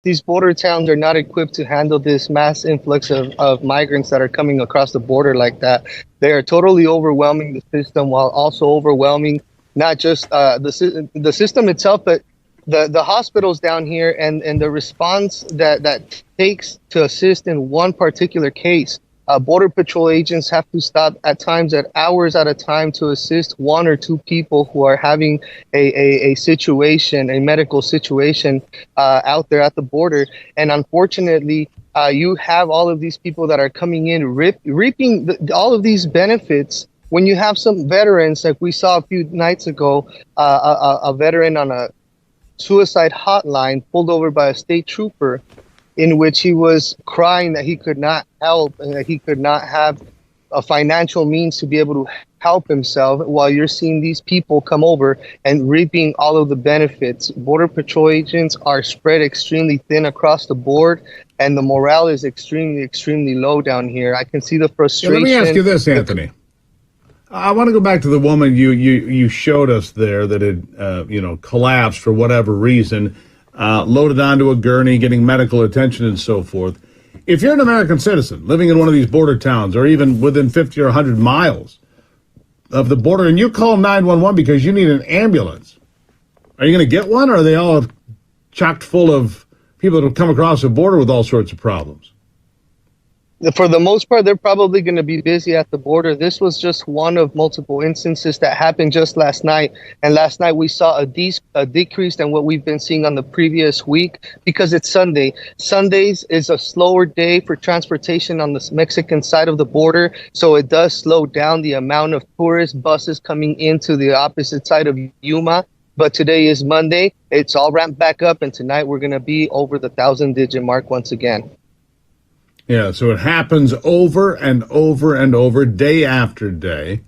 these border towns are not equipped to handle this mass influx of migrants that are coming across the border like that. They are totally overwhelming the system, while also overwhelming not just the system itself, but the hospitals down here, and the response that takes to assist in one particular case. Border Patrol agents have to stop at times at hours at a time to assist one or two people who are having a situation, a medical situation out there at the border. And unfortunately, you have all of these people that are coming in reaping all of these benefits. When you have some veterans, like we saw a few nights ago, a veteran on a suicide hotline pulled over by a state trooper, in which he was crying that he could not help and that he could not have a financial means to be able to help himself, while you're seeing these people come over and reaping all of the benefits. Border Patrol agents are spread extremely thin across the board, and the morale is extremely, extremely low down here. I can see the frustration. Let me ask you this, Anthony. I want to go back to the woman you showed us there that had collapsed for whatever reason. Loaded onto a gurney, getting medical attention and so forth. If you're an American citizen living in one of these border towns or even within 50 or 100 miles of the border and you call 911 because you need an ambulance, are you going to get one, or are they all chocked full of people that have come across the border with all sorts of problems? For the most part, they're probably going to be busy at the border. This was just one of multiple instances that happened just last night. And last night we saw a decrease than what we've been seeing on the previous week, because it's Sunday. Sundays is a slower day for transportation on the Mexican side of the border. So it does slow down the amount of tourist buses coming into the opposite side of Yuma. But today is Monday. It's all ramped back up. And tonight we're going to be over the 1,000-digit mark once again. Yeah, so it happens over and over and over, day after day.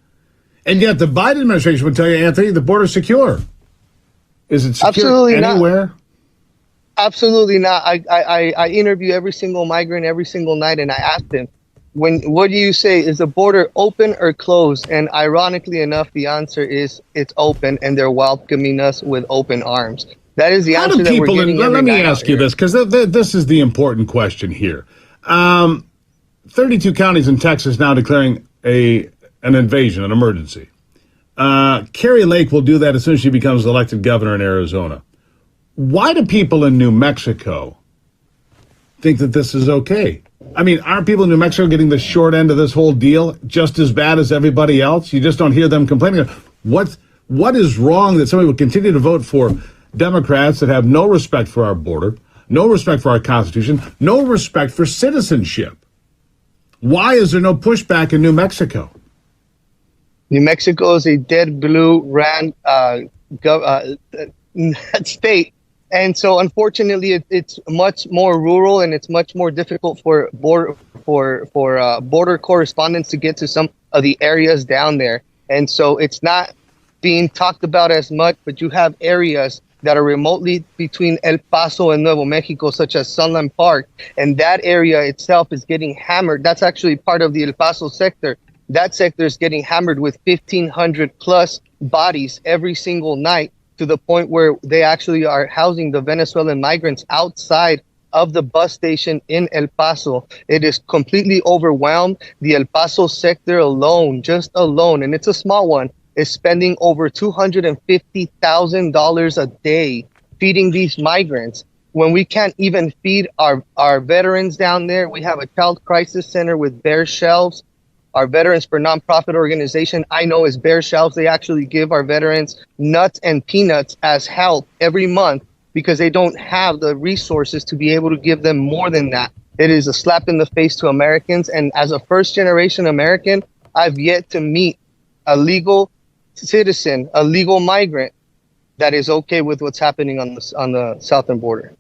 And yet the Biden administration would tell you, Anthony, the border's secure. Is it secure Absolutely anywhere? Not. Absolutely not. I interview every single migrant every single night, and I ask them, what do you say? Is the border open or closed? And ironically enough, the answer is it's open, and they're welcoming us with open arms. That is the answer that we're getting. Let me ask you this, because this is the important question here. 32 counties in Texas now declaring an invasion, an emergency. Carrie Lake will do that as soon as she becomes elected governor in Arizona. Why do people in New Mexico think that this is okay? I mean, aren't people in New Mexico getting the short end of this whole deal just as bad as everybody else? You just don't hear them complaining. What is wrong that somebody would continue to vote for Democrats that have no respect for our border, no respect for our Constitution, no respect for citizenship? Why is there no pushback in New Mexico? New Mexico is a dead blue ran state. And so, unfortunately, it's much more rural, and it's much more difficult for border correspondents to get to some of the areas down there. And so it's not being talked about as much, but you have areas that are remotely between El Paso and Nuevo Mexico, such as Sunland Park. And that area itself is getting hammered. That's actually part of the El Paso sector. That sector is getting hammered with 1,500 plus bodies every single night, to the point where they actually are housing the Venezuelan migrants outside of the bus station in El Paso. It is completely overwhelmed. The El Paso sector alone, and it's a small one, is spending over $250,000 a day feeding these migrants. When we can't even feed our veterans down there, we have a child crisis center with bare shelves. Our Veterans for Nonprofit organization, I know, is bare shelves. They actually give our veterans nuts and peanuts as help every month because they don't have the resources to be able to give them more than that. It is a slap in the face to Americans. And as a first-generation American, I've yet to meet a legal citizen, a legal migrant, that is okay with what's happening on the southern border.